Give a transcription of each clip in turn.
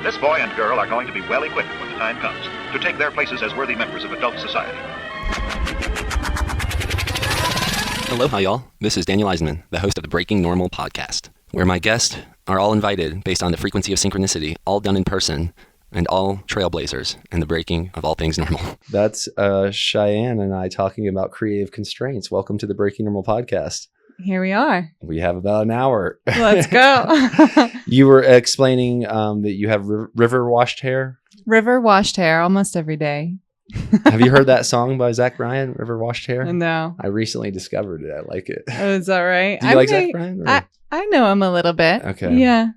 This boy and girl are going to be well equipped when the time comes to take their places as worthy members of adult society. Aloha, y'all. This is Daniel Eisenman, the host of the Breaking Normal podcast, where my guests are all invited based on the frequency of synchronicity, all done in person, and all trailblazers in the breaking of all things normal. That's Cheyenne and I talking about creative constraints. Welcome to the Breaking Normal podcast. Here we are. We have about an hour. Let's go. You were explaining that you have river washed hair. River washed hair almost every day. Have you heard that song by Zach Bryan, River Washed Hair? No. I recently discovered it. I like it. Oh, is that right? Do you like Zach Bryan? I know him a little bit. Okay. Yeah.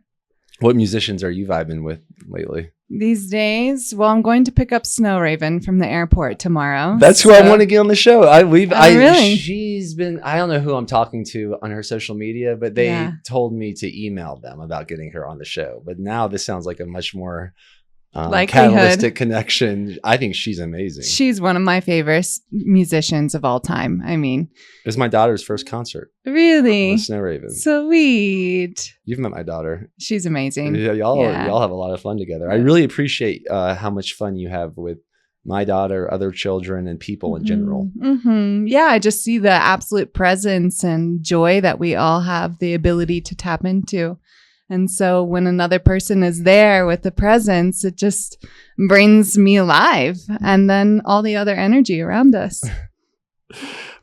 What musicians are you vibing with lately? These days, well, I'm going to pick up Snow Raven from the airport tomorrow. That's who I want to get on the show. Really? She's been, I don't know who I'm talking to on her social media, but they told me to email them about getting her on the show. But now this sounds like a much more catalytic connection. I think she's amazing. She's one of my favorite musicians of all time. I mean, it was my daughter's first concert. Really? With Snow Raven. Sweet. You've met my daughter. She's amazing. Yeah, y'all have a lot of fun together. I really appreciate how much fun you have with my daughter, other children, and people in general. Mm-hmm. Yeah, I just see the absolute presence and joy that we all have the ability to tap into. And so when another person is there with the presence, it just brings me alive. And then all the other energy around us.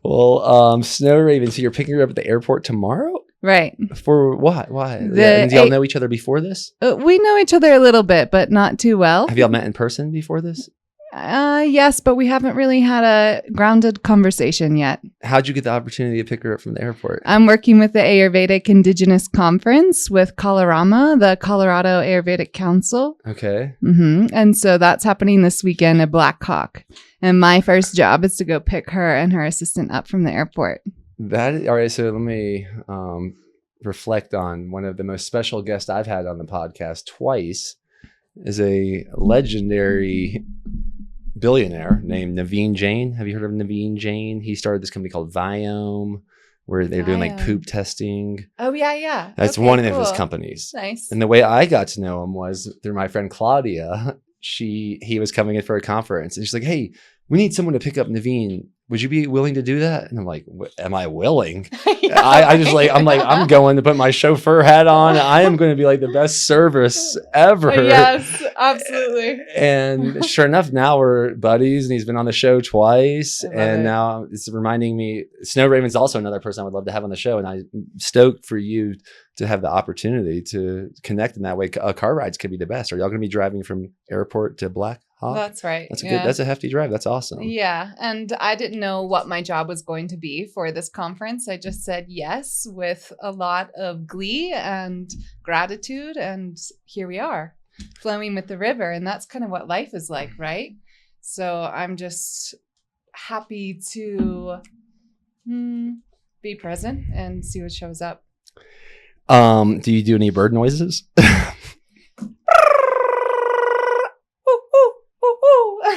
Well, Snow Raven, so you're picking her up at the airport tomorrow? Right. For what? Why? Do y'all know each other before this? We know each other a little bit, but not too well. Have y'all met in person before this? Yes, but we haven't really had a grounded conversation yet. How'd you get the opportunity to pick her up from the airport? I'm working with the Ayurvedic Indigenous Conference with Colorama, the Colorado Ayurvedic Council. Okay. Mm-hmm. And so that's happening this weekend at Blackhawk. And my first job is to go pick her and her assistant up from the airport. All right. So let me reflect on one of the most special guests I've had on the podcast twice. Is a legendary billionaire named Naveen Jain. Have you heard of Naveen Jain? He started this company called Viome, where they're doing like poop testing. Oh, yeah. That's one of his companies. Nice. And the way I got to know him was through my friend Claudia. He was coming in for a conference and she's like, hey, we need someone to pick up Naveen. Would you be willing to do that? And I'm like, am I willing? I'm going to put my chauffeur hat on. I am going to be like the best service ever. Yes, absolutely. And sure enough, now we're buddies and he's been on the show twice. And now it's reminding me, Snow Raven's also another person I would love to have on the show. And I'm stoked for you to have the opportunity to connect in that way. Car rides could be the best. Are y'all going to be driving from airport to Blackhawk? That's right. That's a hefty drive. That's awesome. Yeah. And I didn't know what my job was going to be for this conference. I just said yes with a lot of glee and gratitude. And here we are, flowing with the river. And that's kind of what life is like, right? So I'm just happy to be present and see what shows up. Do you do any bird noises?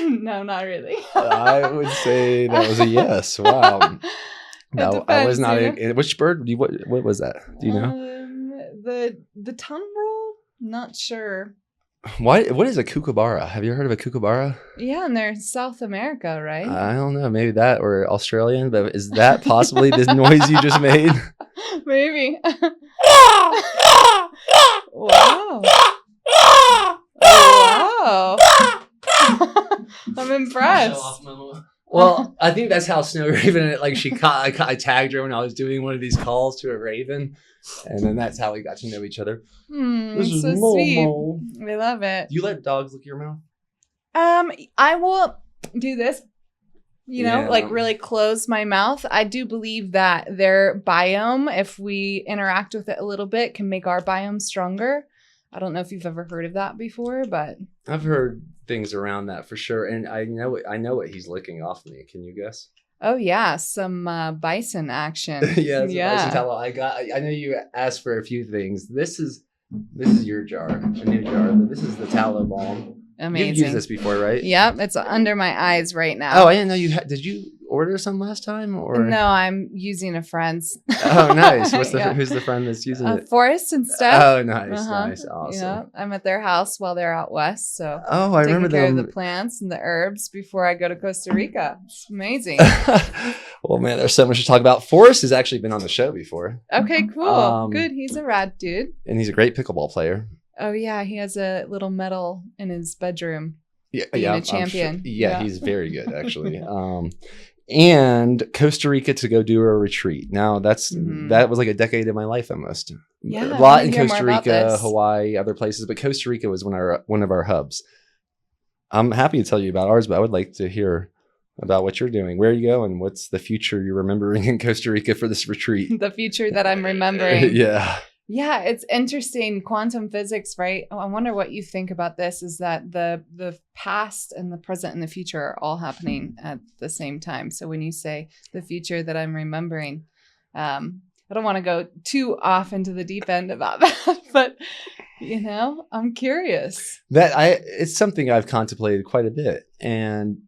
No, not really. I would say that was a yes. Wow. No, I was not. Which bird? What was that? Do you know? The tongue roll? Not sure. What is a kookaburra? Have you heard of a kookaburra? Yeah, and they're South America, right? I don't know. Maybe that or Australian. But is that possibly the noise you just made? Maybe. Wow. Wow. I'm impressed. Well, I think that's how Snow Raven, I tagged her when I was doing one of these calls to a raven. And then that's how we got to know each other. This is so sweet. We love it. Do you let dogs lick your mouth? I will do this, really close my mouth. I do believe that their biome, if we interact with it a little bit, can make our biome stronger. I don't know if you've ever heard of that before, but I've heard things around that for sure. And I know what he's licking off me. Can you guess? Oh yeah, some bison action. Bison tallow. I know you asked for a few things. This is your jar, a new jar. But this is the tallow balm. Amazing. You've used this before, right? Yep, it's under my eyes right now. Oh, I didn't know you had. Did you order some last time, or No, I'm using a friend's. Oh, nice. Yeah. Who's the friend that's using it? Forest and stuff. Oh, nice, nice, awesome. Yeah, I'm at their house while they're out west, so Oh, I remember taking care them. of the plants and the herbs before I go to Costa Rica. It's amazing. Well, man, there's so much to talk about. Forrest has actually been on the show before, Okay, cool. Good. He's a rad dude. and he's a great pickleball player. Oh yeah, he has a little medal in his bedroom. Yeah, Being yeah, a I'm sure. champion. Yeah, Yeah. he's very good actually. And Costa Rica to go do a retreat. Now that was like a decade of my life almost. Yeah, a I lot wanna in hear more Costa about Rica, this. Hawaii, other places, but Costa Rica was one of our hubs. I'm happy to tell you about ours, but I would like to hear about what you're doing. Where are you going? What's the future you're remembering in Costa Rica for this retreat? The future that I'm remembering. Yeah. Yeah, it's interesting. Quantum physics, right? I wonder what you think about this, is that the past and the present and the future are all happening at the same time. So when you say the future that I'm remembering, I don't want to go too off into the deep end about that, but I'm curious. It's something I've contemplated quite a bit, and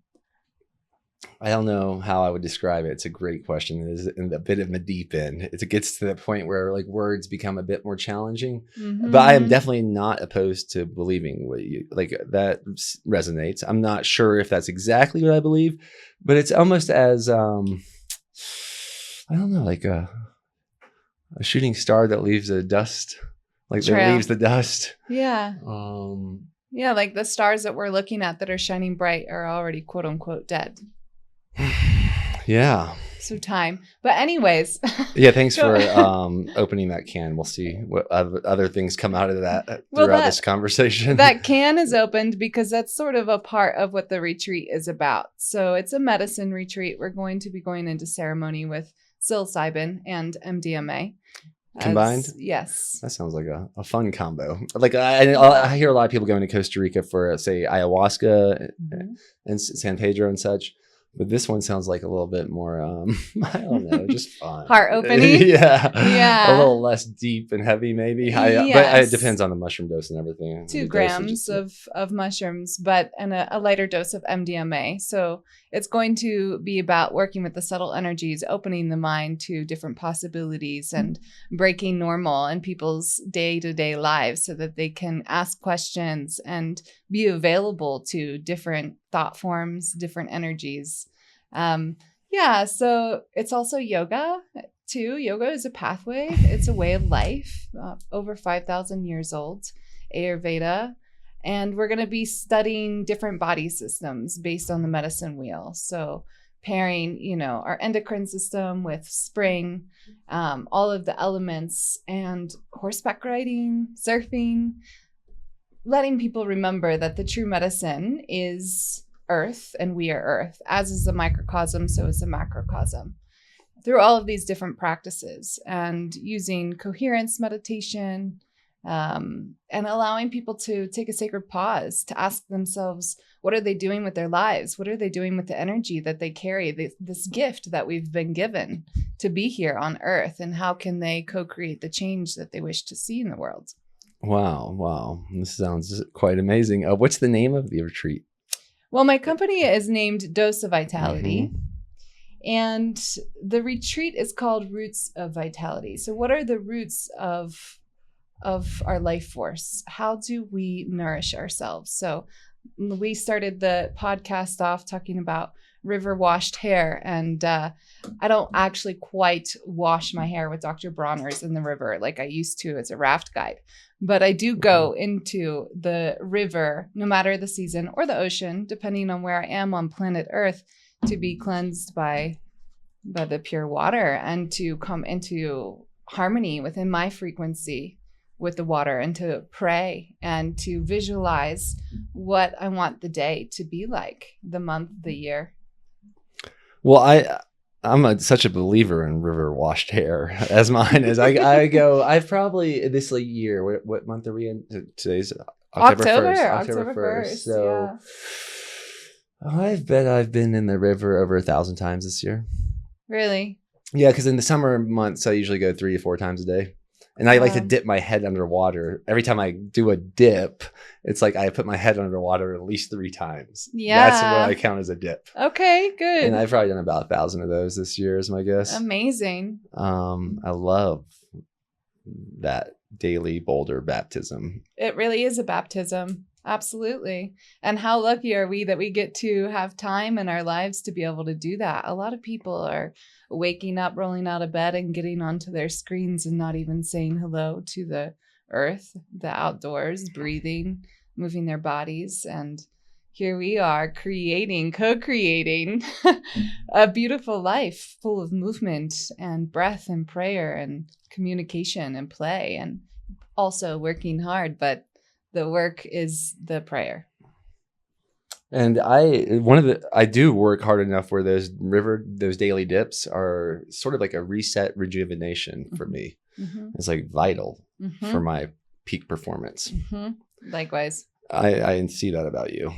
I don't know how I would describe it. It's a great question. It is in a bit of a deep end. It gets to the point where like words become a bit more challenging. Mhm. But I am definitely not opposed to believing what you like. That resonates. I'm not sure if that's exactly what I believe, but it's almost as I don't know, like a shooting star that leaves a dust, like that Trail. leaves the dust. Yeah. Yeah, like the stars that we're looking at that are shining bright are already quote unquote dead. Yeah. So time. But anyways. Yeah, thanks for opening that can. We'll see what other things come out of that throughout this conversation. That can is opened because that's sort of a part of what the retreat is about. So it's a medicine retreat. We're going to be going into ceremony with psilocybin and MDMA. Combined? Yes. That sounds like a fun combo. Like I hear a lot of people going to Costa Rica for, say, ayahuasca and San Pedro and such. But this one sounds like a little bit more, I don't know, just fun. Heart opening? Yeah. A little less deep and heavy, maybe. But Yes. it depends on the mushroom dose and everything. 2 grams of mushrooms, and a lighter dose of MDMA. So it's going to be about working with the subtle energies, opening the mind to different possibilities and breaking normal in people's day-to-day lives so that they can ask questions and be available to different thought forms, different energies. So it's also yoga too. Yoga is a pathway. It's a way of life, over 5,000 years old, Ayurveda. And we're going to be studying different body systems based on the medicine wheel. So pairing, our endocrine system with spring, all of the elements, and horseback riding, surfing, letting people remember that the true medicine is earth and we are earth, as is the microcosm, so is the macrocosm. Through all of these different practices and using coherence meditation, and allowing people to take a sacred pause to ask themselves, what are they doing with their lives? What are they doing with the energy that they carry, this gift that we've been given to be here on earth? And how can they co-create the change that they wish to see in the world? Wow. This sounds quite amazing. What's the name of the retreat? Well, my company is named Dose of Vitality. And the retreat is called Roots of Vitality. So what are the roots of our life force? How do we nourish ourselves? So we started the podcast off talking about river washed hair, and I don't actually quite wash my hair with Dr. Bronner's in the river like I used to as a raft guide, but I do go into the river, no matter the season, or the ocean, depending on where I am on planet Earth, to be cleansed by the pure water and to come into harmony within my frequency with the water, and to pray and to visualize what I want the day to be like, the month, the year. Well, I'm such a believer in river washed hair as mine is. I go, I've probably this year, what month are we in? Today's October 1st. So yeah. I bet I've been in the river over 1,000 times this year. Really? Yeah, because in the summer months, I usually go 3 to 4 times a day. And I like to dip my head underwater. Every time I do a dip, it's like I put my head underwater at least 3 times. Yeah. That's what I count as a dip. Okay, good. And I've probably done about 1,000 of those this year, is my guess. Amazing. I love that daily boulder baptism. It really is a baptism. Absolutely. And how lucky are we that we get to have time in our lives to be able to do that? A lot of people are waking up, rolling out of bed, and getting onto their screens and not even saying hello to the earth, the outdoors, breathing, moving their bodies. And here we are co-creating a beautiful life full of movement and breath and prayer and communication and play, and also working hard. But the work is the prayer. And I do work hard enough where those daily dips are sort of like a reset rejuvenation for me. Mm-hmm. It's like vital for my peak performance. Mm-hmm. Likewise. I see that about you.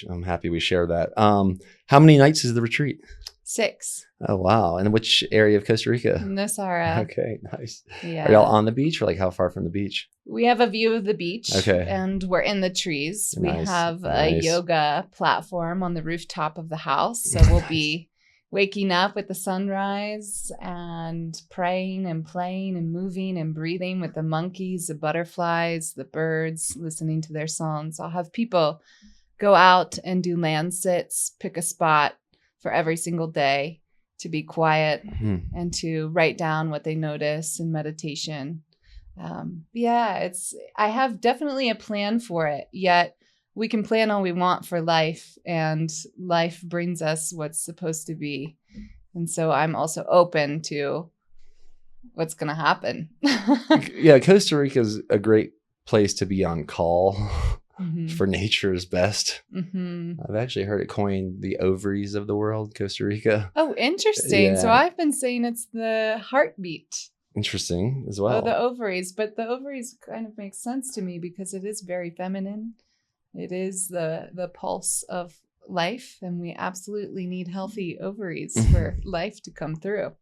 I'm happy we share that. How many nights is the retreat? 6. Oh, wow. And which area of Costa Rica? Nosara. Okay, nice. Yeah. Are y'all on the beach, or like how far from the beach? We have a view of the beach. Okay. And we're in the trees. Nice, we have a yoga platform on the rooftop of the house. So we'll be waking up with the sunrise and praying and playing and moving and breathing with the monkeys, the butterflies, the birds, listening to their songs. I'll have people go out and do land sits, pick a spot for every single day to be quiet and to write down what they notice in meditation. I have definitely a plan for it, yet we can plan all we want for life, and life brings us what's supposed to be. And so I'm also open to what's going to happen. Yeah, Costa Rica is a great place to be on call. For nature's best. I've actually heard it coined the ovaries of the world, Costa Rica. Oh, interesting. Yeah. So I've been saying it's the heartbeat. Interesting as well. Oh, the ovaries. But the ovaries kind of makes sense to me because it is very feminine. It is the pulse of life, and we absolutely need healthy ovaries for life to come through.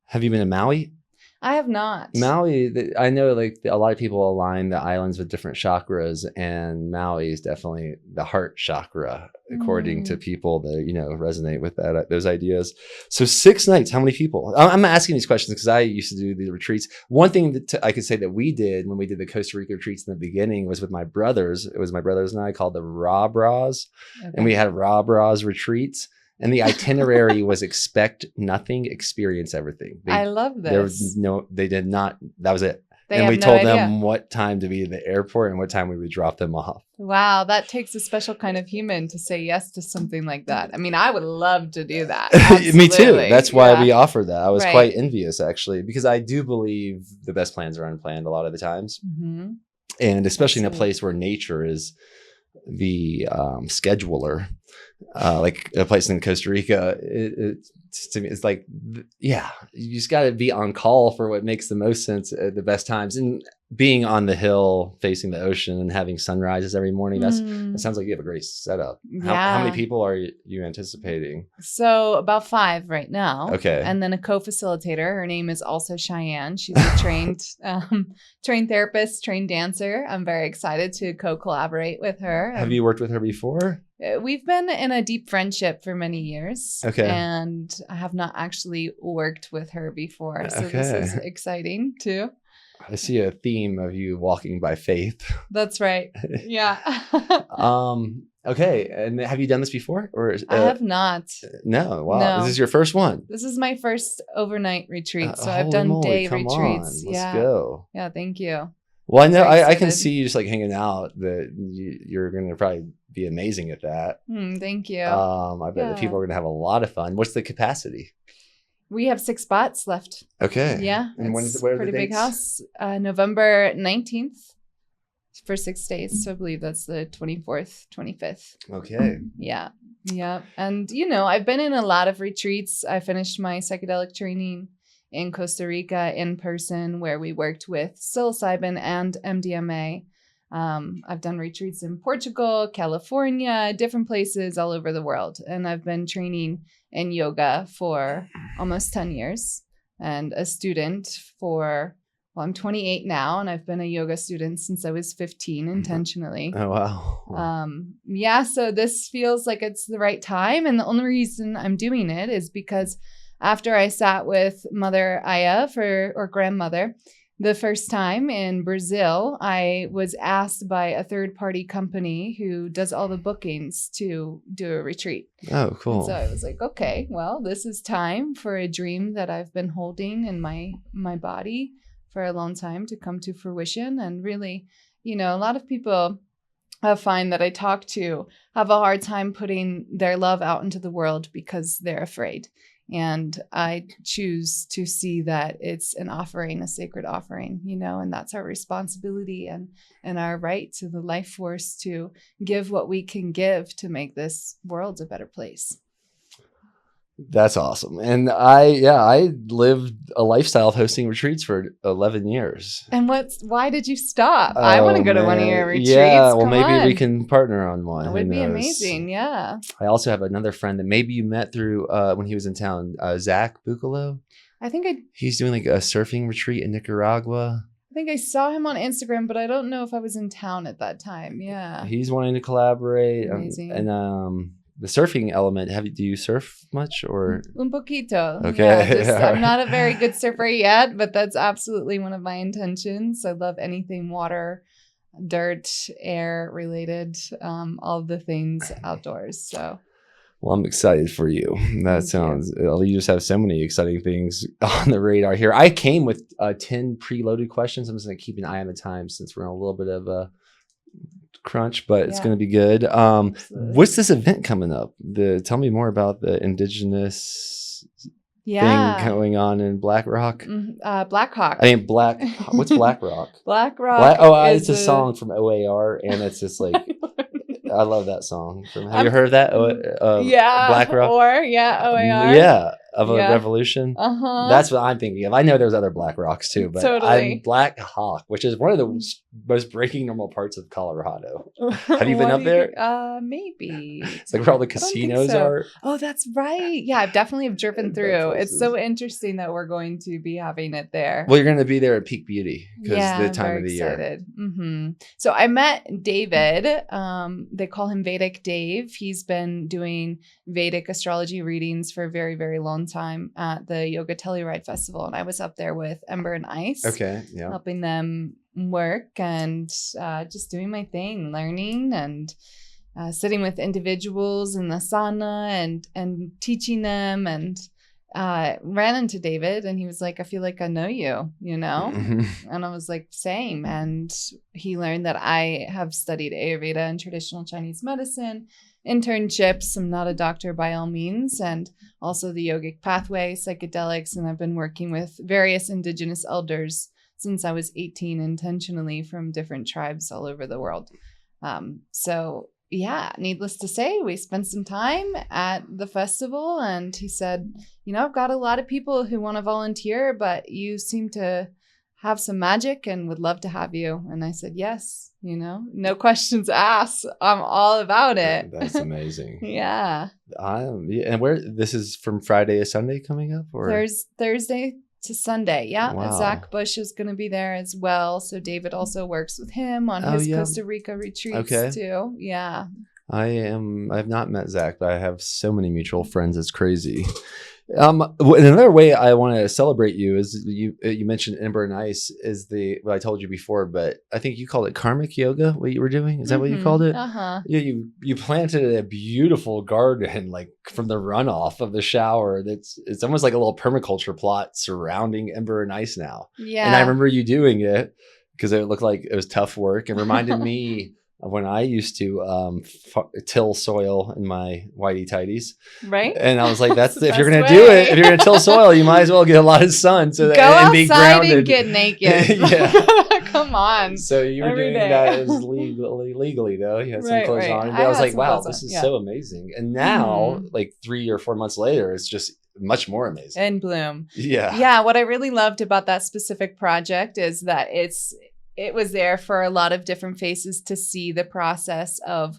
Have you been to Maui? I have not. Maui, I know like a lot of people align the islands with different chakras, and Maui is definitely the heart chakra, according to people that, resonate with those ideas. So 6 nights, how many people? I'm asking these questions because I used to do the retreats. One thing that I could say that we did when we did the Costa Rica retreats in the beginning was with my brothers. It was my brothers and I called the Raw Bras. Okay. And we had Raw Bras retreats. And the itinerary was expect nothing, experience everything. I love this. They did not. That was it. And we told them what time to be in the airport and what time we would drop them off. Wow, that takes a special kind of human to say yes to something like that. I mean, I would love to do that. Me too. That's why we offer that. I was quite envious, actually, because I do believe the best plans are unplanned a lot of the times. And especially in a place where nature is the scheduler. Like a place in Costa Rica, to me, it's like, you just got to be on call for what makes the most sense at the best times. And being on the hill facing the ocean and having sunrises every morning, that sounds like you have a great setup. How many people are you anticipating? So about 5 right now. Okay. And then a co-facilitator. Her name is also Cheyenne. She's a trained therapist, trained dancer. I'm very excited to co-collaborate with her. Have you worked with her before? We've been in a deep friendship for many years. Okay. And I have not actually worked with her before. So this is exciting too. I see a theme of you walking by faith. That's right. Yeah. Okay. And have you done this before? Or I have not. No. Wow. No. This is your first one. This is my first overnight retreat. So I've done day retreats. Let's go. Yeah. Thank you. Well, I know I can see you just like hanging out, that you're going to probably be amazing at that. Thank you. I bet that people are going to have a lot of fun. What's the capacity? We have 6 spots left. Okay. Yeah. And where are pretty the big dates? house. November 19th for 6 days. So I believe that's the 24th, 25th. Okay. Yeah. Yeah. And, I've been in a lot of retreats. I finished my psychedelic training in Costa Rica in person, where we worked with psilocybin and MDMA. I've done retreats in Portugal, California, different places all over the world. And I've been training in yoga for almost 10 years and a student for I'm 28 now, and I've been a yoga student since I was 15 intentionally. Oh, wow. So this feels like it's the right time. And the only reason I'm doing it is because after I sat with Mother Aya or grandmother, the first time in Brazil, I was asked by a third-party company who does all the bookings to do a retreat. Oh, cool. And so I was like, okay, well, this is time for a dream that I've been holding in my body for a long time to come to fruition. And really, a lot of people I find that I talk to have a hard time putting their love out into the world because they're afraid. And I choose to see that it's an offering, a sacred offering, and that's our responsibility and our right to the life force to give what we can give to make this world a better place. That's awesome. And I lived a lifestyle of hosting retreats for 11 years. And why did you stop? I want to go to one of your retreats. Yeah, well, Come maybe on. we can partner on one. It would be amazing. Yeah. I also have another friend that maybe you met through when he was in town, Zach Bucalo. He's doing like a surfing retreat in Nicaragua. I think I saw him on Instagram, but I don't know if I was in town at that time. Yeah. He's wanting to collaborate. Amazing. The surfing element, do you surf much or? Un poquito. Okay. Yeah, I'm not a very good surfer yet, but that's absolutely one of my intentions. I love anything water, dirt, air related, all the things outdoors. So. Well, I'm excited for you. You just have so many exciting things on the radar here. I came with 10 preloaded questions. I'm just going to keep an eye on the time since we're in a little bit of a crunch, but it's going to be good. What's this event coming up? Tell me more about the indigenous thing going on in Black Rock. Black Hawk. What's Black Rock? Black Rock. It's a song from OAR, and it's just like I love that song. Have you heard of that? Black Rock. OAR. Yeah. Of a revolution. That's what I'm thinking of. I know there's other Black Rocks too, but I'm Black Hawk, which is one of the most breaking normal parts of Colorado. Have you been up there? Maybe. It's like where all the casinos are. Oh, that's right. Yeah, I've definitely driven through. It's so interesting that we're going to be having it there. Well, you're going to be there at peak beauty because the time of the year. Mm-hmm. So I met David. They call him Vedic Dave. He's been doing Vedic astrology readings for a very, very long time at the Yoga Telluride Festival, and I was up there with Ember and Ice, helping them work and just doing my thing, learning and sitting with individuals in the sauna and teaching them, and ran into David, and he was like, I feel like I know you, Mm-hmm. And I was like, same. And he learned that I have studied Ayurveda and traditional Chinese medicine, internships. I'm not a doctor by all means, and also the yogic pathway, psychedelics, and I've been working with various indigenous elders since I was 18 intentionally from different tribes all over the world. Needless to say, we spent some time at the festival, and he said, I've got a lot of people who want to volunteer, but you seem to have some magic and would love to have you. And I said, yes, no questions asked. I'm all about it. That's amazing. Yeah. And where this is from Friday to Sunday coming up, or Thursday to Sunday. Yeah. Wow. Zach Bush is going to be there as well. So David also works with him on his Costa Rica retreats too. Yeah. I've not met Zach, but I have so many mutual friends. It's crazy. Another way I want to celebrate you is you mentioned Ember and Ice is what I told you before, but I think you called it karmic yoga. What you were doing? Is that what you called it? Yeah. You planted a beautiful garden, like from the runoff of the shower. It's almost like a little permaculture plot surrounding Ember and Ice now. Yeah. And I remember you doing it because it looked like it was tough work and reminded me when I used to till soil in my whitey tighties, right? And I was like, if you're gonna do it, if you're gonna till soil, you might as well get a lot of sun so that and be grounded and get naked. Yeah, come on. So you were doing that as legally though. You had some clothes on, but I was like, wow, this is so amazing. And now, like 3 or 4 months later, it's just much more amazing. In bloom. Yeah. What I really loved about that specific project is that it was there for a lot of different faces to see the process of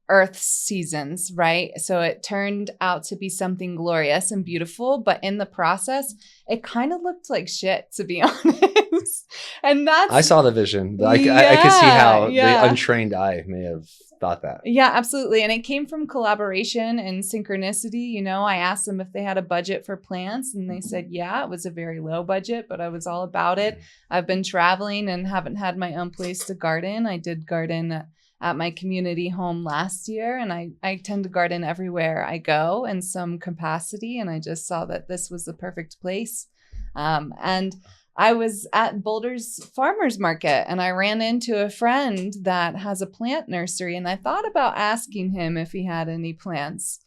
earth seasons, right? So it turned out to be something glorious and beautiful, but in the process, it kind of looked like shit, to be honest. And that's... I saw the vision. I could see how the untrained eye may have thought that. Yeah, absolutely. And it came from collaboration and synchronicity. You know, I asked them if they had a budget for plants, and they said, yeah, it was a very low budget, but I was all about it. I've been traveling and haven't had my own place to garden. I did garden at my community home last year, and I tend to garden everywhere I go in some capacity, and I just saw that this was the perfect place. And I was at Boulder's farmer's market, and I ran into a friend that has a plant nursery, and I thought about asking him if he had any plants.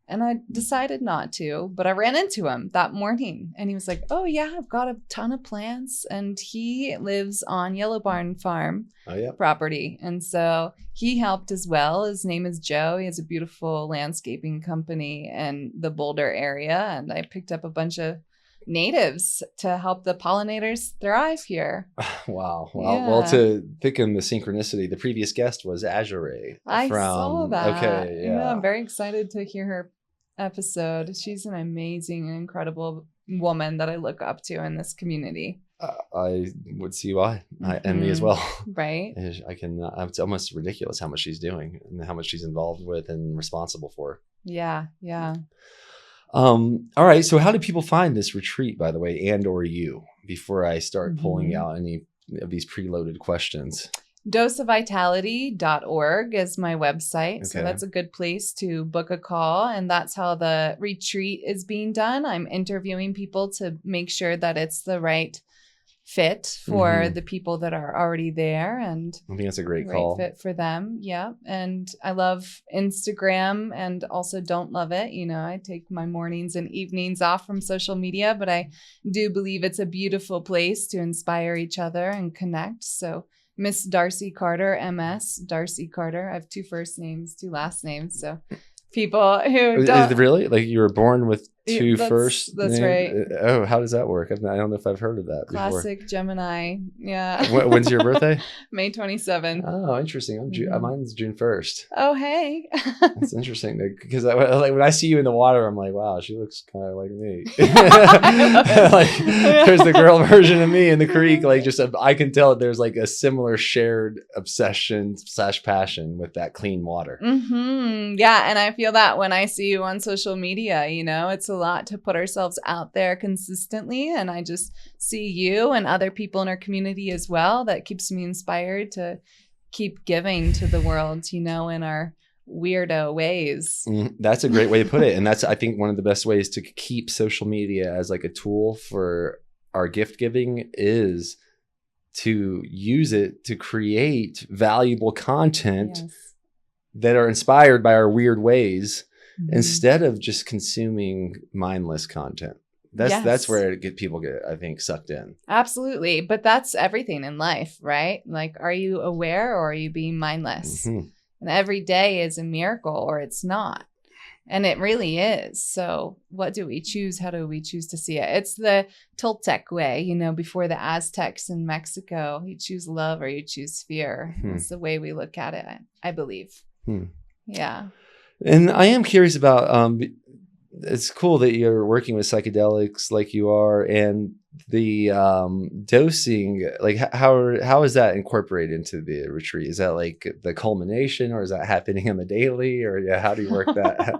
And I decided not to, but I ran into him that morning, and he was like, oh yeah, I've got a ton of plants. And he lives on Yellow Barn Farm property. And so he helped as well. His name is Joe. He has a beautiful landscaping company in the Boulder area. And I picked up a bunch of natives to help the pollinators thrive here. Wow. Well, to thicken the synchronicity, the previous guest was Azure. I saw that. Okay, yeah. I'm very excited to hear her episode. She's an amazing and incredible woman that I look up to in this community. I would see why. And me as well. Right. It's almost ridiculous how much she's doing and how much she's involved with and responsible for. Yeah. All right. So how do people find this retreat, by the way, and or you, before I start pulling out any of these preloaded questions? Doseofvitality.org is my website. Okay. So that's a good place to book a call. And that's how the retreat is being done. I'm interviewing people to make sure that it's the right fit for the people that are already there, and I think that's a great call. Fit for them. Yeah. And I love Instagram and also don't love it. You know, I take my mornings and evenings off from social media, but I do believe it's a beautiful place to inspire each other and connect. So Miss Darcy Carter, MS Darcy Carter. I have 2 first names, 2 last names. So people who don't... Really? Like you were born with 2 first That's names? Right. Oh, how does that work? I don't know if I've heard of that Classic before. Gemini. Yeah. When's your birthday? May 27th. Oh, interesting. Mine's June 1st. Oh, hey. That's interesting because when I see you in the water, I'm like, wow, she looks kind of like me. There's the girl version of me in the creek. I can tell there's like a similar shared obsession / passion with that clean water. Yeah. And I feel that when I see you on social media, you know, it's a lot to put ourselves out there consistently, and I just see you and other people in our community as well. That keeps me inspired to keep giving to the world, you know, in our weirdo ways. That's a great way to put it, and that's, I think, one of the best ways to keep social media as like a tool for our gift giving is to use it to create valuable content that are inspired by our weird ways. Instead of just consuming mindless content. That's where people get, I think, sucked in. Absolutely. But that's everything in life, right? Like, are you aware or are you being mindless? And every day is a miracle, or it's not. And it really is. So what do we choose? How do we choose to see it? It's the Toltec way, you know, before the Aztecs in Mexico. You choose love or you choose fear. It's the way we look at it, I believe. Yeah. And I am curious about, it's cool that you're working with psychedelics like you are, and the dosing, like how is that incorporated into the retreat? Is that like the culmination, or is that happening on the daily, or how do you work that?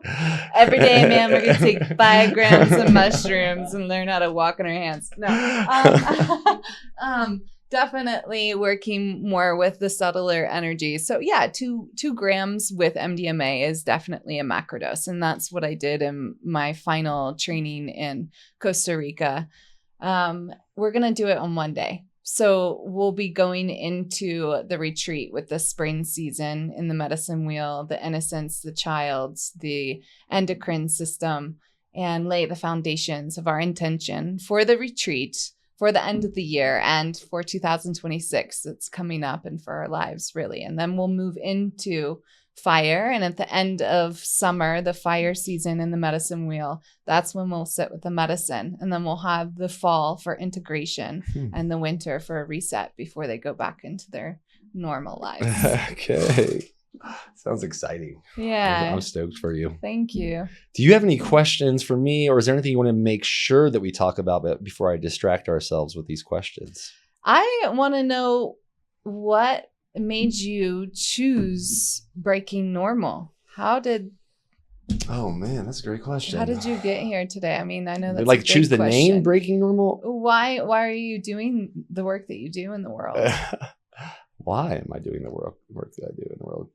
Every day, man, we're going to take 5 grams of mushrooms and learn how to walk on our hands. No. Definitely working more with the subtler energy. So yeah, 2 grams with MDMA is definitely a macrodose. And that's what I did in my final training in Costa Rica. We're going to do it on one day. So we'll be going into the retreat with the spring season in the medicine wheel, the innocence, the childs, the endocrine system, and lay the foundations of our intention for the retreat, for the end of the year, and for 2026 it's coming up, and for our lives, really. And then we'll move into fire. And at the end of summer, the fire season in the medicine wheel, that's when we'll sit with the medicine. And then we'll have the fall for integration and the winter for a reset before they go back into their normal lives. Okay. Sounds exciting. Yeah. I'm stoked for you. Thank you. Do you have any questions for me, or is there anything you want to make sure that we talk about before I distract ourselves with these questions? I want to know what made you choose breaking normal. Oh man, that's a great question. How did you get here today? I mean, I know that's like a big choose the question. name Breaking Normal? Why are you doing the work that you do in the world? Why am I doing the work that I do in the world?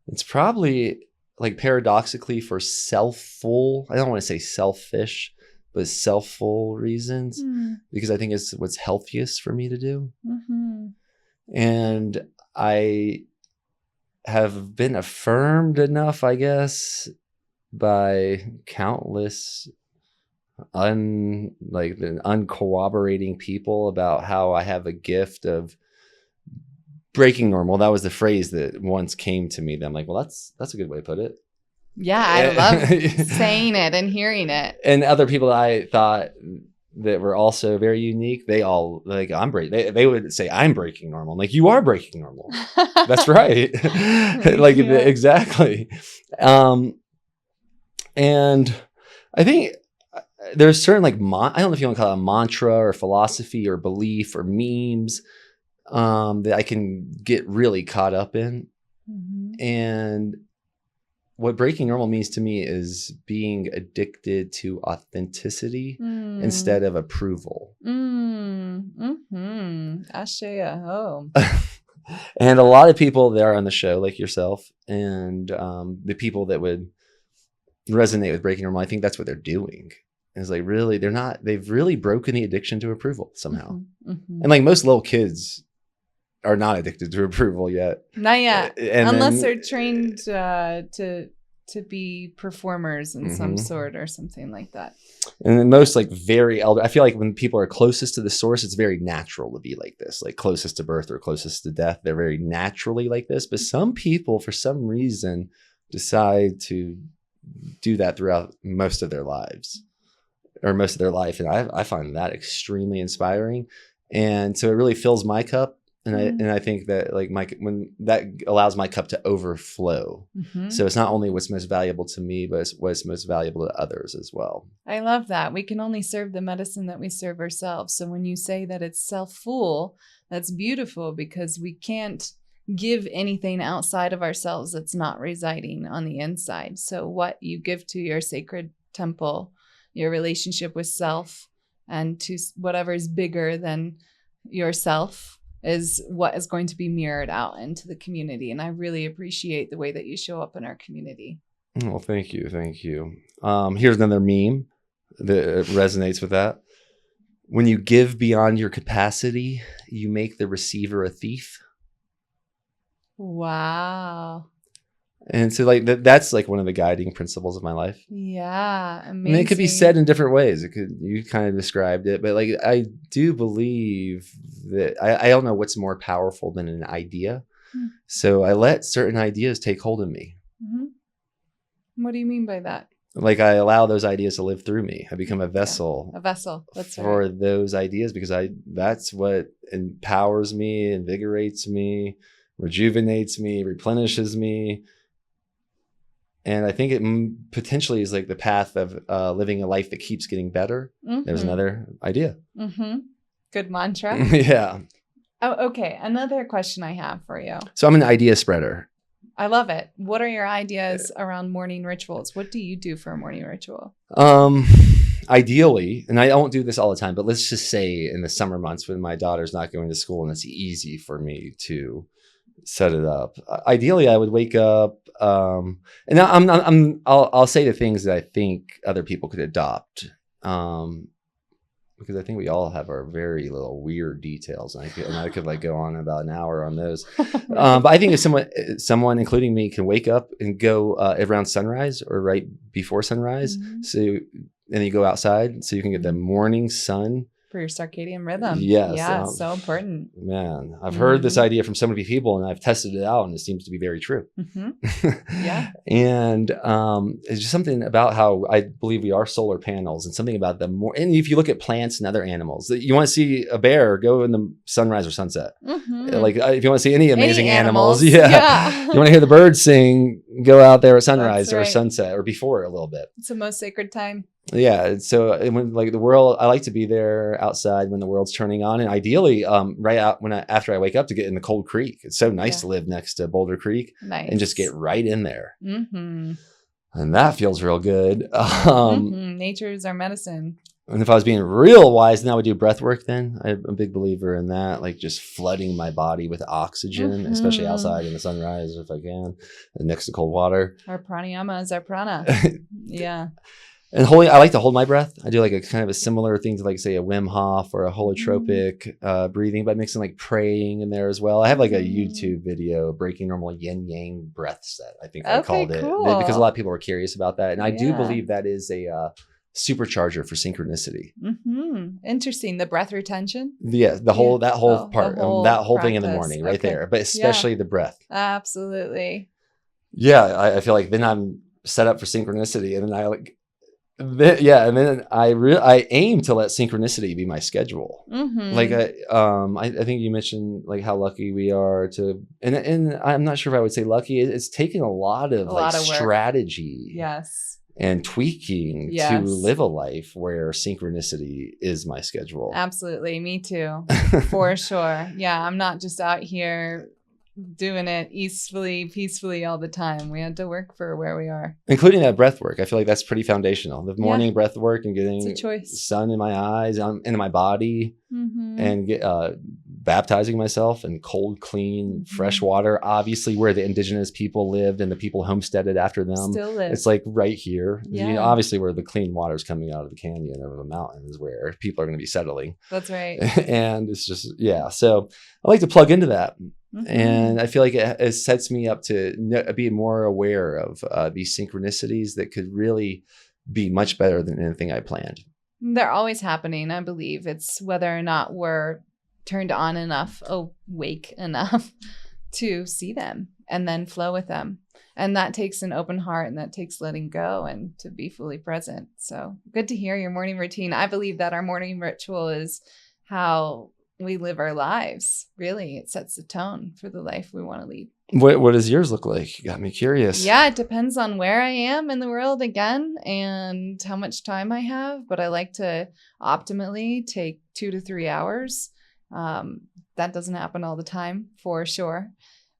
It's probably like paradoxically for selfful. I don't want to say selfish, but selfful reasons, because I think it's what's healthiest for me to do. Mm-hmm. And I have been affirmed enough, I guess, by countless uncorroborating people about how I have a gift of breaking normal. That was the phrase that once came to me. That I'm like, well, that's a good way to put it. Yeah, I love saying it and hearing it. And other people that I thought that were also very unique, they all like, they would say I'm breaking normal. I'm like, you are breaking normal. That's right. Like, yeah. Exactly. And I think there's certain I don't know if you want to call it a mantra or philosophy or belief or memes that I can get really caught up in. Mm-hmm. And what breaking normal means to me is being addicted to authenticity instead of approval. Mm-hmm. Ashe-aho. And a lot of people that are on the show, like yourself, and the people that would resonate with breaking normal, I think that's what they're doing. It's like really, they've really broken the addiction to approval somehow. Mm-hmm. Mm-hmm. And like most little kids are not addicted to approval yet. Not yet. Unless they're trained to be performers in some sort or something like that. And then most very elder, I feel like when people are closest to the source, it's very natural to be like this, like closest to birth or closest to death. They're very naturally like this. But some people, for some reason, decide to do that throughout most of their lives or most of their life. And I find that extremely inspiring. And so it really fills my cup. And I think that when that allows my cup to overflow. Mm-hmm. So it's not only what's most valuable to me, but it's what's most valuable to others as well. I love that. We can only serve the medicine that we serve ourselves. So when you say that it's self-full, that's beautiful because we can't give anything outside of ourselves that's not residing on the inside. So what you give to your sacred temple, your relationship with self, and to whatever is bigger than yourself is what is going to be mirrored out into the community. And I really appreciate the way that you show up in our community. Well, thank you. Thank you. Here's another meme that resonates with that. When you give beyond your capacity, you make the receiver a thief. Wow. And so that's one of the guiding principles of my life. Yeah. Amazing. I mean, it could be said in different ways. You kind of described it, but I do believe that I don't know what's more powerful than an idea. Mm-hmm. So I let certain ideas take hold of me. Mm-hmm. What do you mean by that? I allow those ideas to live through me. I become a vessel. Yeah, a vessel. That's for right. those ideas because that's what empowers me, invigorates me, rejuvenates me, replenishes me. And I think it potentially is the path of living a life that keeps getting better. Mm-hmm. There's another idea. Mm-hmm. Good mantra. Yeah. Oh, okay. Another question I have for you. So I'm an idea spreader. I love it. What are your ideas around morning rituals? What do you do for a morning ritual? Ideally, and I don't do this all the time, but let's just say in the summer months when my daughter's not going to school and it's easy for me to set it up. Ideally, I would wake up, and I'll say the things that I think other people could adopt, because I think we all have our very little weird details, and I could go on about an hour on those. But I think if someone, including me, can wake up and go around sunrise or right before sunrise, and you go outside so you can get the morning sun For your circadian rhythm. Yes. Yeah, so important. Man, I've heard this idea from so many people, and I've tested it out, and it seems to be very true. Yeah. And it's just something about how I believe we are solar panels, and something about them more. And if you look at plants and other animals, you want to see a bear, go in the sunrise or sunset. Like if you want to see any amazing animals, you want to hear the birds sing, go out there at sunrise or sunset or before a little bit. It's the most sacred time. Yeah. So when like the world, I like to be there outside when the world's turning on, and ideally right out after I wake up to get in the cold creek. It's so nice to live next to Boulder Creek and just get right in there. And that feels real good. Nature is our medicine. And if I was being real wise, then I would do breath work then. I'm a big believer in that, like just flooding my body with oxygen, especially outside in the sunrise if I can, and next to cold water. Our pranayama is our prana. Yeah. And I like to hold my breath. I do like a kind of a similar thing to like say a Wim Hof or a holotropic breathing, but mixing like praying in there as well. I have like a YouTube video, breaking normal yin yang breath set. I think I called it because a lot of people are curious about that. And I do believe that is a supercharger for synchronicity. Interesting. The breath retention. Yeah. That whole part, that whole thing in the morning right there, but especially the breath. Absolutely. Yeah. I feel like then I'm set up for synchronicity, and then and then I aim to let synchronicity be my schedule. Like I think you mentioned like how lucky we are to, and I'm not sure if I would say lucky. It's taken a lot of strategy, and tweaking to live a life where synchronicity is my schedule. Absolutely, me too, for sure. Yeah, I'm not just out here doing it easily, peacefully all the time. We had to work for where we are. Including that breath work. I feel like that's pretty foundational. The morning breath work and getting sun in my eyes, into my body, and baptizing myself in cold, clean, fresh water. Obviously where the indigenous people lived and the people homesteaded after them. Still live. It's like right here. You know, obviously where the clean water is coming out of the canyon over the mountains where people are going to be settling. That's right. And it's just, so I like to plug into that. And I feel like it sets me up to be more aware of these synchronicities that could really be much better than anything I planned. They're always happening, I believe. It's whether or not we're turned on enough, awake enough to see them and then flow with them. And that takes an open heart, and that takes letting go and to be fully present. So good to hear your morning routine. I believe that our morning ritual is how we live our lives. Really, it sets the tone for the life we want to lead. What does yours look like? You got me curious. Yeah, it depends on where I am in the world again and how much time I have. But I like to optimally take 2 to 3 hours. That doesn't happen all the time, for sure.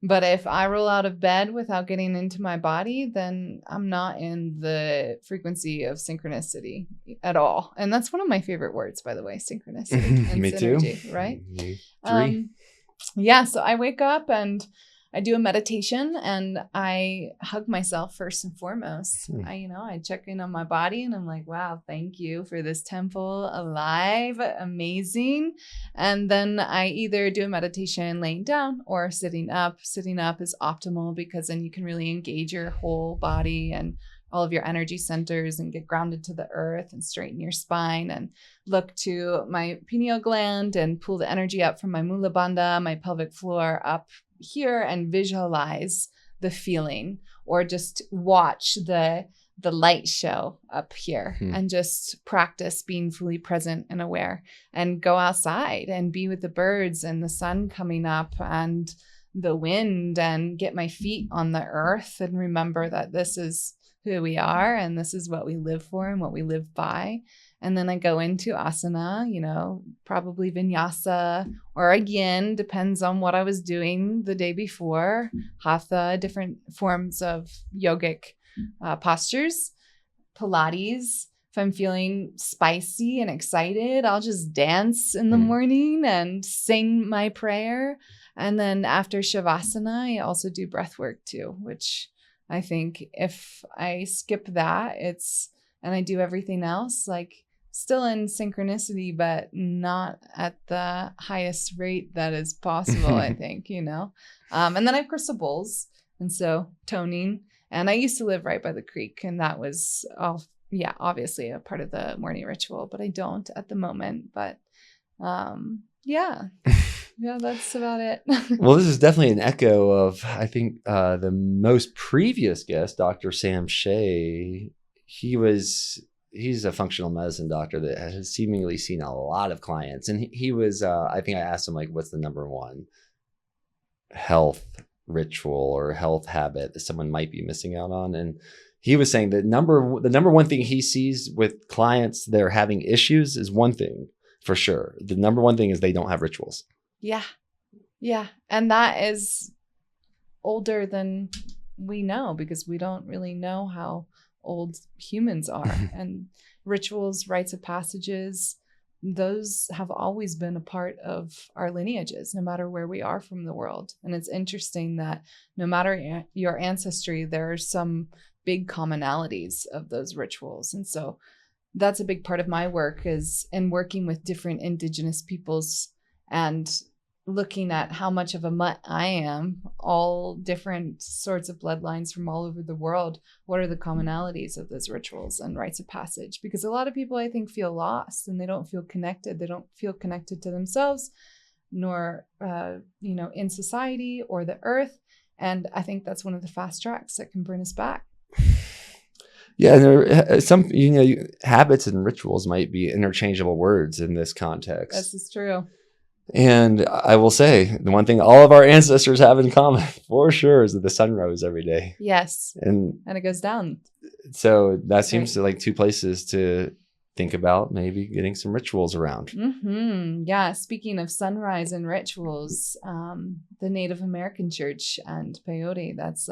But if I roll out of bed without getting into my body, then I'm not in the frequency of synchronicity at all. And that's one of my favorite words, by the way, synchronicity. And Me synergy, too. Right? Me too. So I wake up and I do a meditation, and I hug myself first and foremost. I check in on my body, and I'm like, wow, thank you for this temple alive. Amazing. And then I either do a meditation laying down or sitting up. Sitting up is optimal because then you can really engage your whole body and all of your energy centers and get grounded to the earth and straighten your spine and look to my pineal gland and pull the energy up from my mula bandha, my pelvic floor up here, and visualize the feeling, or just watch the light show up here and just practice being fully present and aware, and go outside and be with the birds and the sun coming up and the wind, and get my feet on the earth and remember that this is who we are and this is what we live for and what we live by. And then I go into asana, probably vinyasa or yin, depends on what I was doing the day before. Hatha, different forms of yogic postures. Pilates. If I'm feeling spicy and excited, I'll just dance in the morning and sing my prayer. And then after Shavasana, I also do breath work too, which I think if I skip that, and I do everything else, like still in synchronicity, but not at the highest rate that is possible, I think, And then I have crystal bowls. And so toning. And I used to live right by the creek, and that was yeah, obviously a part of the morning ritual, but I don't at the moment. But yeah, that's about it. Well, this is definitely an echo of, I think, the most previous guest, Dr. Sam Shea. He's a functional medicine doctor that has seemingly seen a lot of clients. And he was, I think I asked him, like, what's the number one health ritual or health habit that someone might be missing out on? And he was saying that the number one thing he sees with clients that are having issues is one thing for sure. The number one thing is they don't have rituals. Yeah. Yeah. And that is older than we know, because we don't really know how old humans are. And rituals, rites of passages, those have always been a part of our lineages, no matter where we are from the world. And it's interesting that no matter your ancestry, there are some big commonalities of those rituals. And so that's a big part of my work, is in working with different indigenous peoples and looking at how much of a mutt I am, all different sorts of bloodlines from all over the world. What are the commonalities of those rituals and rites of passage? Because a lot of people, I think, feel lost and they don't feel connected. They don't feel connected to themselves, nor, in society or the earth. And I think that's one of the fast tracks that can bring us back. Yeah, and there are some, habits and rituals might be interchangeable words in this context. This is true. And I will say, the one thing all of our ancestors have in common, for sure, is that the sun rose every day. Yes. And it goes down. So that seems to like two places to think about maybe getting some rituals around. Mm-hmm. Yeah. Speaking of sunrise and rituals, the Native American church and peyote, that's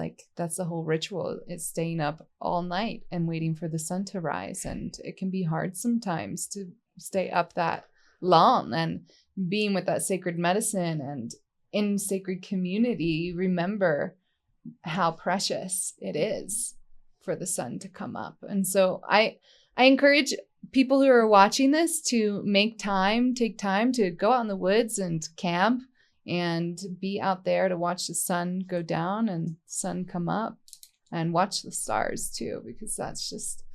the whole ritual. It's staying up all night and waiting for the sun to rise. And it can be hard sometimes to stay up that long, and being with that sacred medicine and in sacred community, you remember how precious it is for the sun to come up. And so I encourage people who are watching this to take time to go out in the woods and camp and be out there to watch the sun go down and sun come up, and watch the stars too, because that's just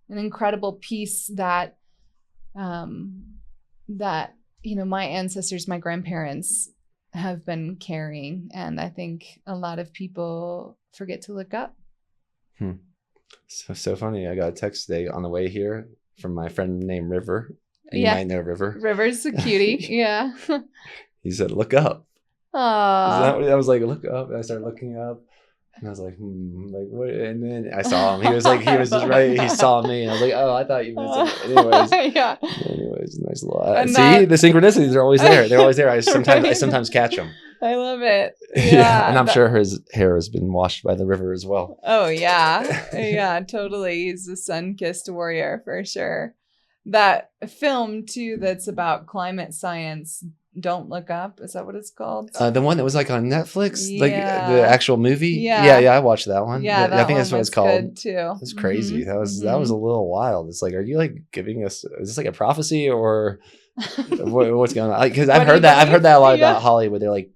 an incredible piece that my ancestors, my grandparents have been carrying. And I think a lot of people forget to look up. So funny. I got a text today on the way here from my friend named River. You might know River. River's a cutie. Yeah. He said, look up. Aww. I was like, look up. And I started looking up. And I was like, like what? And then I saw him. He was just right. He saw me. And I was like, oh, I thought you meant it. Anyways, nice little. See, the synchronicities are always there. They're always there. I sometimes catch them. I love it. Yeah. And I'm sure his hair has been washed by the river as well. Oh, yeah. Yeah, totally. He's a sun-kissed warrior for sure. That film, too, that's about climate science, Don't Look Up. Is that what it's called? The one that was like on Netflix, yeah. like the actual movie. Yeah, I watched that one. Yeah, I think that's what it's called. Good too. It's crazy. That was a little wild. It's like, are you like giving us? Is this like a prophecy or what's going on? Because I've heard that a lot about Hollywood. They're like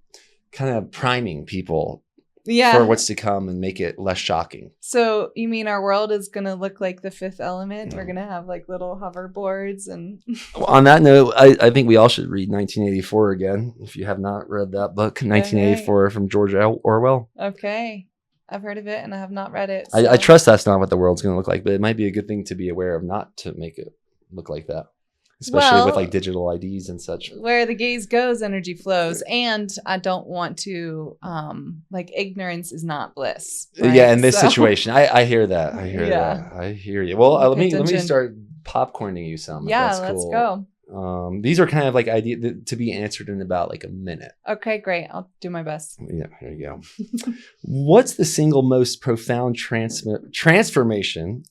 kind of priming people. Yeah. For what's to come and make it less shocking. So you mean our world is going to look like The Fifth Element? We're going to have like little hoverboards and... Well, on that note, I think we all should read 1984 again. If you have not read that book, 1984 from George Orwell. Okay. I've heard of it and I have not read it. So. I trust that's not what the world's going to look like, but it might be a good thing to be aware of, not to make it look like that. Especially with like digital IDs and such. Where the gaze goes, energy flows. And I don't want to, ignorance is not bliss. Right? Yeah, in this situation. I hear that. I hear you. Well, let me start popcorning you some. Yeah, let's go. These are kind of like idea to be answered in about like a minute. Okay, great. I'll do my best. Yeah, here you go. What's the single most profound transformation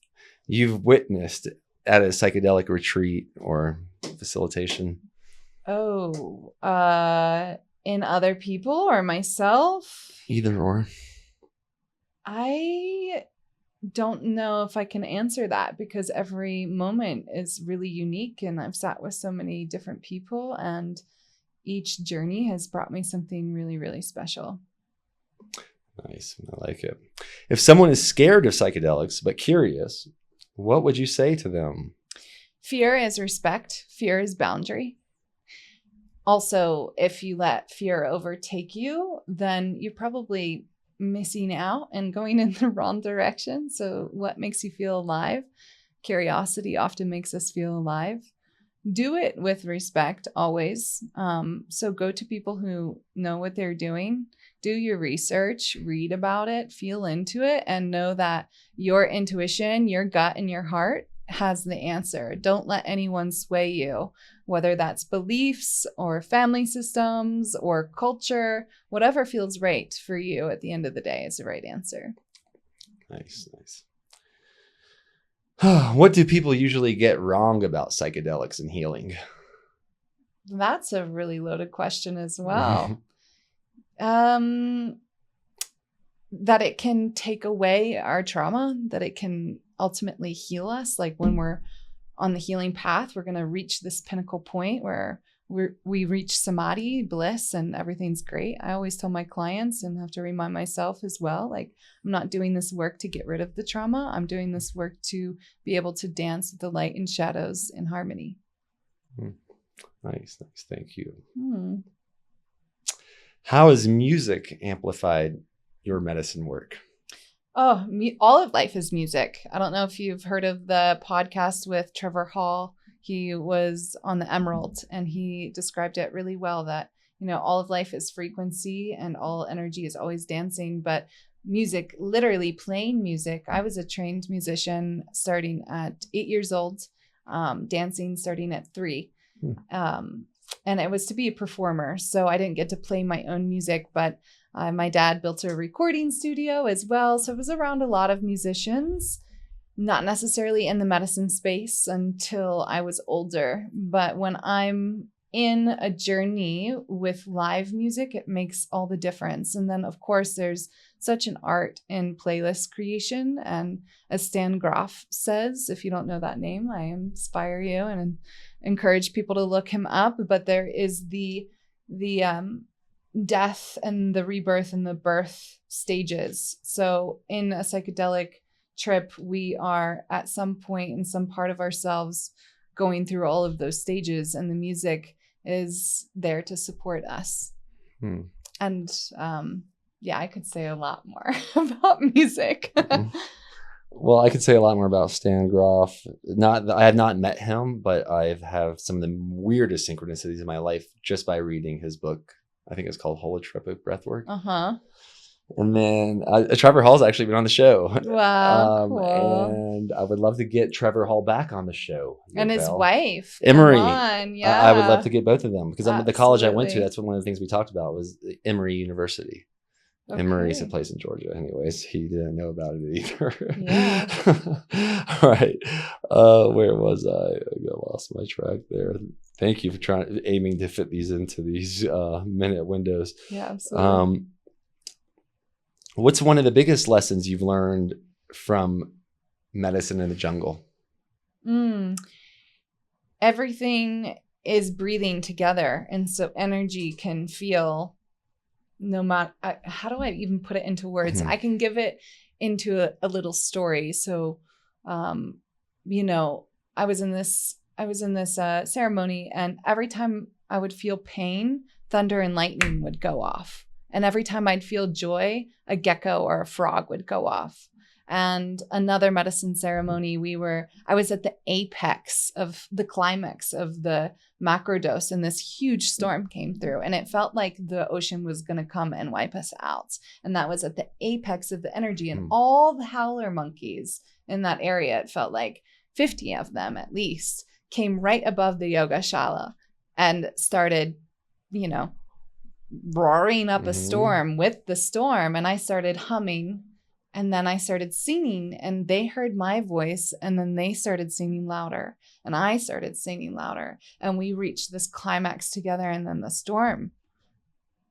you've witnessed at a psychedelic retreat or facilitation? Oh, in other people or myself? Either or. I don't know if I can answer that, because every moment is really unique, and I've sat with so many different people, and each journey has brought me something really, really special. Nice. I like it. If someone is scared of psychedelics but curious, what would you say to them? Fear is respect. Fear is boundary. Also, if you let fear overtake you, then you're probably missing out and going in the wrong direction. So what makes you feel alive? Curiosity often makes us feel alive. Do it with respect always. So go to people who know what they're doing. Do your research, read about it, feel into it, and know that your intuition, your gut, and your heart has the answer. Don't let anyone sway you, whether that's beliefs or family systems or culture. Whatever feels right for you at the end of the day is the right answer. Nice. What do people usually get wrong about psychedelics and healing? That's a really loaded question as well. That it can take away our trauma, that it can ultimately heal us. Like when we're on the healing path, we're going to reach this pinnacle point where we reach samadhi, bliss, and everything's great. I always tell my clients, and have to remind myself as well, like, I'm not doing this work to get rid of the trauma. I'm doing this work to be able to dance with the light and shadows in harmony. Nice. Thank you. How has music amplified your medicine work? Oh, all of life is music. I don't know if you've heard of the podcast with Trevor Hall. He was on the Emerald, and he described it really well that, all of life is frequency and all energy is always dancing, but music, literally playing music. I was a trained musician starting at 8 years old, dancing starting at 3. And it was to be a performer. So I didn't get to play my own music, but my dad built a recording studio as well. So I was around a lot of musicians, not necessarily in the medicine space until I was older. But when I'm in a journey with live music, it makes all the difference. And then, of course, there's such an art in playlist creation. And as Stan Groff says, if you don't know that name, I inspire you and encourage people to look him up. But there is the death and the rebirth and the birth stages. So in a psychedelic trip, we are at some point in some part of ourselves going through all of those stages, and the music is there to support us. And I could say a lot more about music. Well, I could say a lot more about Stan Groff. I have not met him, but I have some of the weirdest synchronicities in my life just by reading his book. I think it's called Holotropic Breathwork. And then Trevor Hall's actually been on the show. Wow, cool. And I would love to get Trevor Hall back on the show. And his wife, Emory. Yeah. I would love to get both of them because the college I went to, Absolutely. that's one of the things we talked about was Emory University. Okay. Emory's a place in Georgia. Anyways, he didn't know about it either. Yeah. All right. Where was I? Lost my track there. Thank you for aiming to fit these into these minute windows. Yeah, absolutely. What's one of the biggest lessons you've learned from medicine in the jungle? Everything is breathing together. And so energy can feel no matter, how do I even put it into words? I can give it into a little story. So, I was in this ceremony, and every time I would feel pain, thunder and lightning would go off. And every time I'd feel joy, a gecko or a frog would go off. And another medicine ceremony, I was at the apex of the climax of the macrodose, and this huge storm came through, and it felt like the ocean was going to come and wipe us out. And that was at the apex of the energy, and all the howler monkeys in that area, it felt like 50 of them at least, came right above the yoga shala and started, roaring up a storm with the storm. And I started humming, and then I started singing, and they heard my voice, and then they started singing louder, and I started singing louder, and we reached this climax together, and then the storm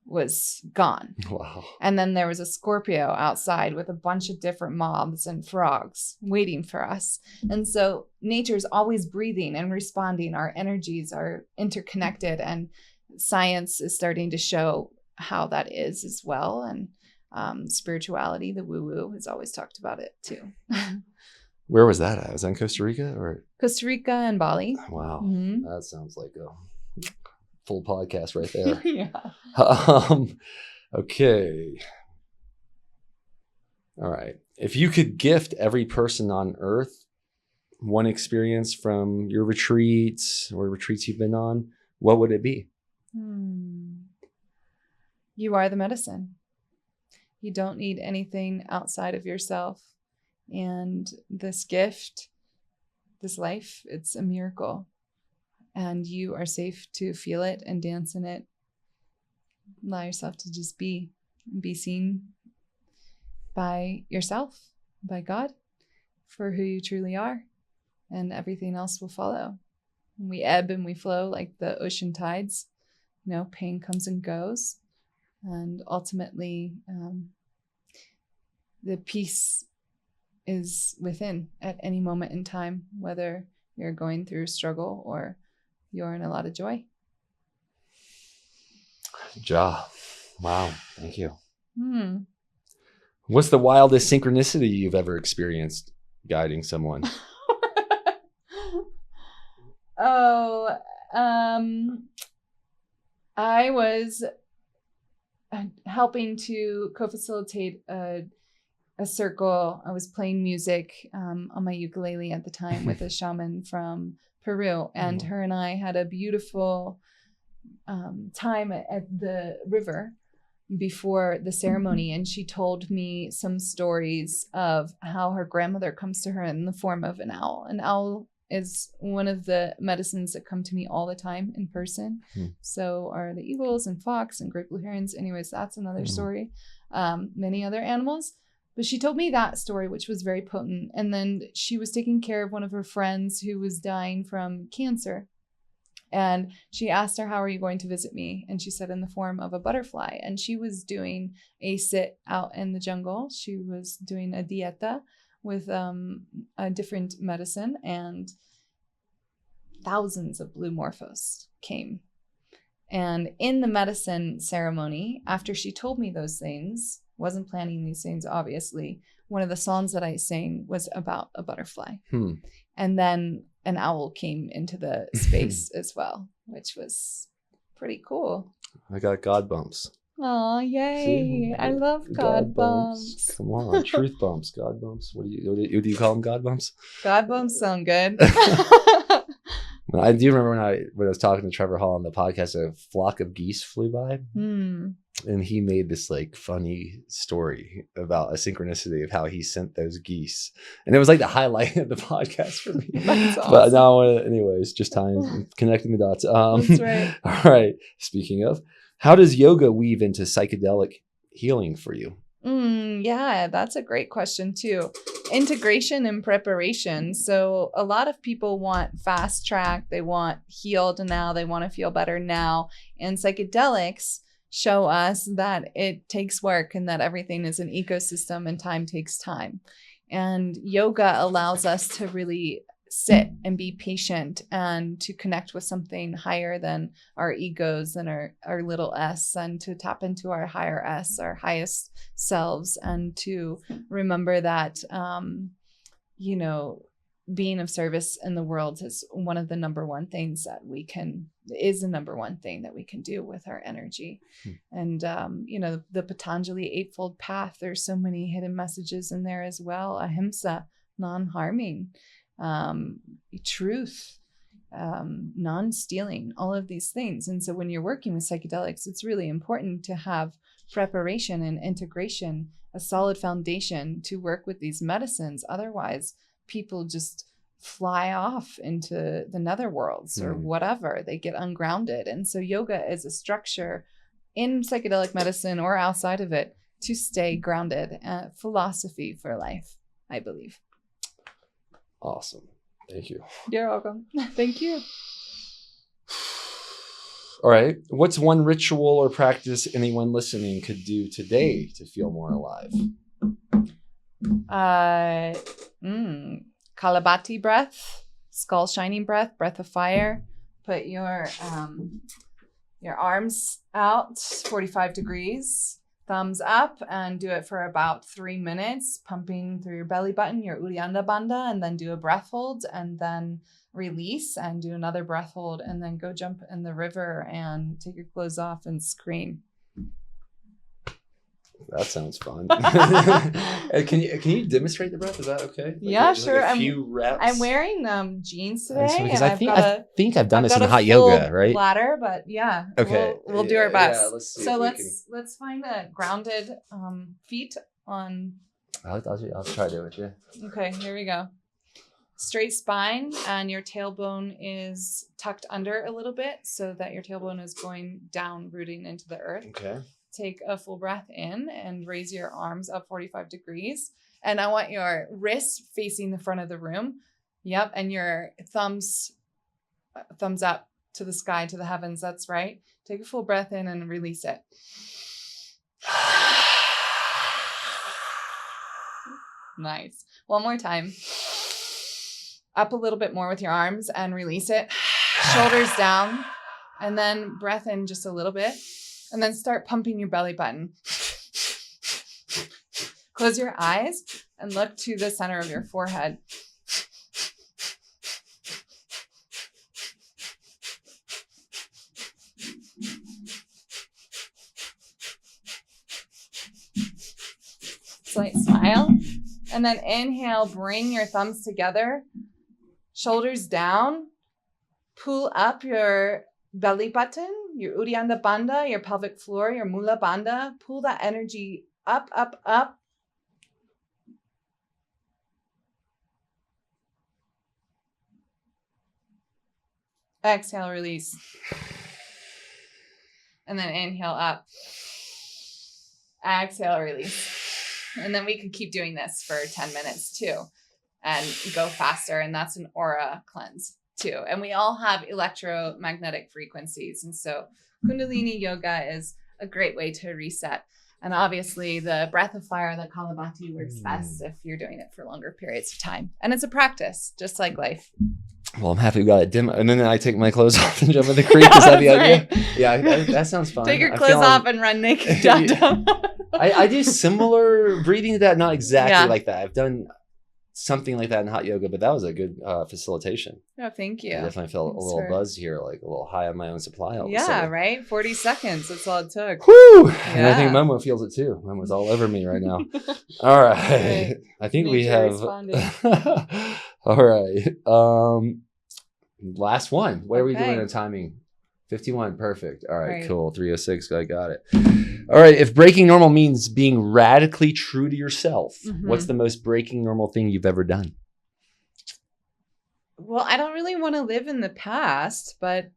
was gone. Wow. And then there was a Scorpio outside with a bunch of different moths and frogs waiting for us. And so nature's always breathing and responding. Our energies are interconnected, and science is starting to show how that is as well. And spirituality, the woo-woo, has always talked about it too. Where was that at? Was that in Costa Rica or? Costa Rica and Bali. Wow. Mhm. That sounds like a full podcast right there. Yeah. Okay. All right. If you could gift every person on earth one experience from your retreats or retreats you've been on, what would it be? You are the medicine. You don't need anything outside of yourself. And this gift, this life, it's a miracle. And you are safe to feel it and dance in it. Allow yourself to just be seen by yourself, by God, for who you truly are. And everything else will follow. We ebb and we flow like the ocean tides. You know, pain comes and goes. And ultimately, the peace is within at any moment in time, whether you're going through struggle or you're in a lot of joy. Ja. Wow. Thank you. What's the wildest synchronicity you've ever experienced guiding someone? I was helping to co-facilitate a circle. I was playing music on my ukulele at the time with a shaman from Peru, and her and I had a beautiful time at the river before the ceremony, and she told me some stories of how her grandmother comes to her in the form of an owl. An owl is one of the medicines that come to me all the time in person. So are the eagles and fox and great blue herons. Anyways, that's another story. Many other animals. But she told me that story, which was very potent. And then she was taking care of one of her friends who was dying from cancer. And she asked her, how are you going to visit me? And she said, in the form of a butterfly. And she was doing a sit out in the jungle. She was doing a dieta with a different medicine, and thousands of blue morphos came. And in the medicine ceremony, after she told me those things, wasn't planning these things, obviously, one of the songs that I sang was about a butterfly. And then an owl came into the space as well, which was pretty cool. I got God bumps. Oh, yay. See? I love God bumps. Come on, truth bumps, God bumps. What do you call them, God bumps? God bumps sound good. I do remember when I was talking to Trevor Hall on the podcast, a flock of geese flew by. And he made this like funny story about a synchronicity of how he sent those geese. And it was like the highlight of the podcast for me. That's awesome. But now I want to, anyways, just connecting the dots. That's right. All right. Speaking of, how does yoga weave into psychedelic healing for you? Yeah, that's a great question too. Integration and preparation. So a lot of people want fast track. They want healed now. They want to feel better now. And psychedelics show us that it takes work and that everything is an ecosystem and time takes time. And yoga allows us to really sit and be patient and to connect with something higher than our egos and our little s, and to tap into our higher s, our highest selves, and to remember that, being of service in the world is one of the number one things that we can do with our energy. And, the Patanjali Eightfold Path, there's so many hidden messages in there as well. Ahimsa, non-harming, truth, non-stealing, all of these things. And so when you're working with psychedelics, it's really important to have preparation and integration, a solid foundation to work with these medicines. Otherwise, people just fly off into the netherworlds or whatever. They get ungrounded. And so yoga is a structure in psychedelic medicine or outside of it to stay grounded, philosophy for life, I believe. Awesome. Thank you. You're welcome. Thank you. All right. What's one ritual or practice anyone listening could do today to feel more alive? Kapalabhati breath, skull shining breath, breath of fire. Put your arms out 45 degrees, thumbs up and do it for about 3 minutes, pumping through your belly button, your Uddiyana Bandha, and then do a breath hold and then release and do another breath hold and then go jump in the river and take your clothes off and scream. That sounds fun. Can you demonstrate the breath? Is that okay? Like, Yeah, sure. Like a few reps. I'm wearing jeans today, Because and I think I've done this in a hot yoga, full right? bladder, but yeah. Okay. We'll do our best. Yeah, let's see. So let's find a grounded feet on. I'll try to do it. Yeah. Okay, here we go. Straight spine, and your tailbone is tucked under a little bit so that your tailbone is going down, rooting into the earth. Okay. Take a full breath in and raise your arms up 45 degrees. And I want your wrists facing the front of the room. Yep. And your thumbs up to the sky, to the heavens. That's right. Take a full breath in and release it. Nice. One more time. Up a little bit more with your arms and release it. Shoulders down. And then breath in just a little bit. And then start pumping your belly button. Close your eyes and look to the center of your forehead. Slight smile. And then inhale, bring your thumbs together. Shoulders down. Pull up your belly button, your Uddiyana Bandha, your pelvic floor, your Mula Bandha. Pull that energy up, up, up. Exhale, release. And then inhale up. Exhale, release. And then we could keep doing this for 10 minutes too and go faster. And that's an aura cleanse too. And we all have electromagnetic frequencies. And so Kundalini yoga is a great way to reset. And obviously the breath of fire, the Kapalabhati, works best if you're doing it for longer periods of time. And it's a practice, just like life. Well, I'm happy we got it dim. And then I take my clothes off and jump in the creek. Is that the idea? Right. Yeah, that sounds fun. Take your clothes off and run naked down. I do similar breathing to that, not exactly like that. I've done something like that in hot yoga, but that was a good facilitation. Oh, thank you. I definitely felt a little buzz here, like a little high on my own supply. Yeah, right? 40 seconds. That's all it took. Woo! Yeah. And I think Momo feels it too. Momo's all over me right now. All right. I think we have... All right. Last one. What are we doing in timing? 51. Perfect. All right, cool. 306. I got it. All right. If breaking normal means being radically true to yourself, what's the most breaking normal thing you've ever done? Well, I don't really want to live in the past, but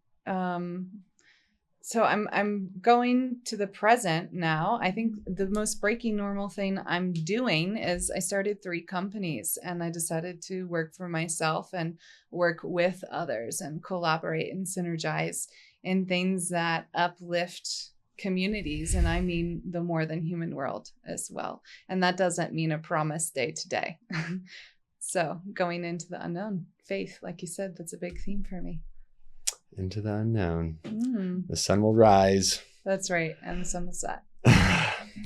so I'm going to the present now. I think the most breaking normal thing I'm doing is I started 3 companies and I decided to work for myself and work with others and collaborate and synergize in things that uplift communities. And I mean the more than human world as well. And that doesn't mean a promise day to day. So going into the unknown, faith, like you said, that's a big theme for me. Into the unknown. The sun will rise. That's right. And the sun will set.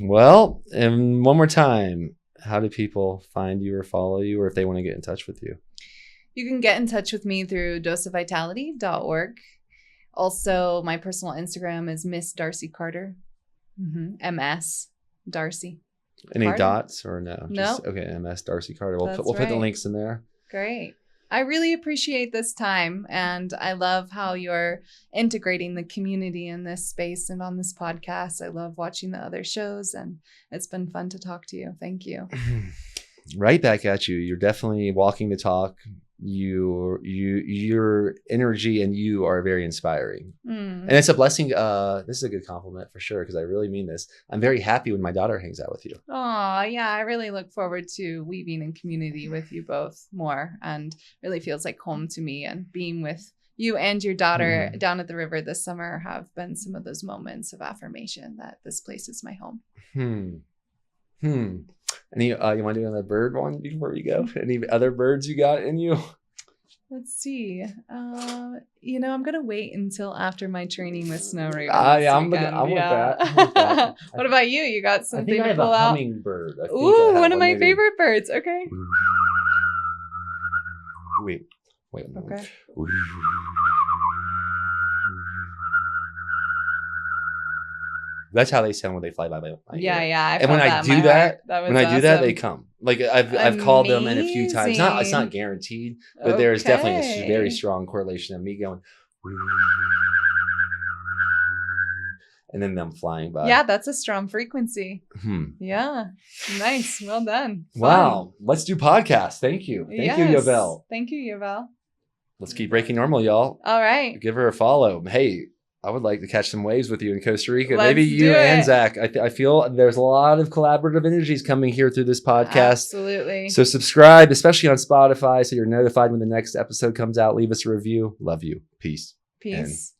Well, and one more time, how do people find you or follow you, or if they want to get in touch with you? You can get in touch with me through doseofvitality.org. Also, my personal Instagram is Miss Darcy Carter. MS Darcy. Any Carter? dots or no? No. Okay, MS Darcy Carter. We'll put the links in there. Great. I really appreciate this time, and I love how you're integrating the community in this space and on this podcast. I love watching the other shows, and it's been fun to talk to you. Thank you. Right back at you. You're definitely walking the talk. Your energy and you are very inspiring, and it's a blessing. This is a good compliment for sure, because I really mean this. I'm very happy when my daughter hangs out with you. Oh yeah, I really look forward to weaving in community with you both more, and really feels like home to me. And being with you and your daughter down at the river this summer have been some of those moments of affirmation that this place is my home. Any you want to do another bird one before we go? Any other birds you got in you? Let's see. I'm gonna wait until after my training with Snow Raven. Yeah, I want that. What about you? You got I something think I to have pull a out? hummingbird. I think I Ooh, have one of my maybe. favorite birds. Okay. Wait. Okay. That's how they sound when they fly by my Yeah, ear. yeah. And when I do that, they come. Like I've called them in a few times. It's not guaranteed, but there's definitely a very strong correlation of me going, and then them flying by. Yeah, that's a strong frequency. Yeah, nice. Well done. Fun. Wow. Let's do podcasts. Thank you. Thank you, Yobel. Thank you, Yobel. Let's keep breaking normal, y'all. All right. Give her a follow. Hey, I would like to catch some waves with you in Costa Rica. Let's Maybe you do and it. Zach. I feel there's a lot of collaborative energies coming here through this podcast. Absolutely. So subscribe, especially on Spotify, so you're notified when the next episode comes out. Leave us a review. Love you. Peace. Peace.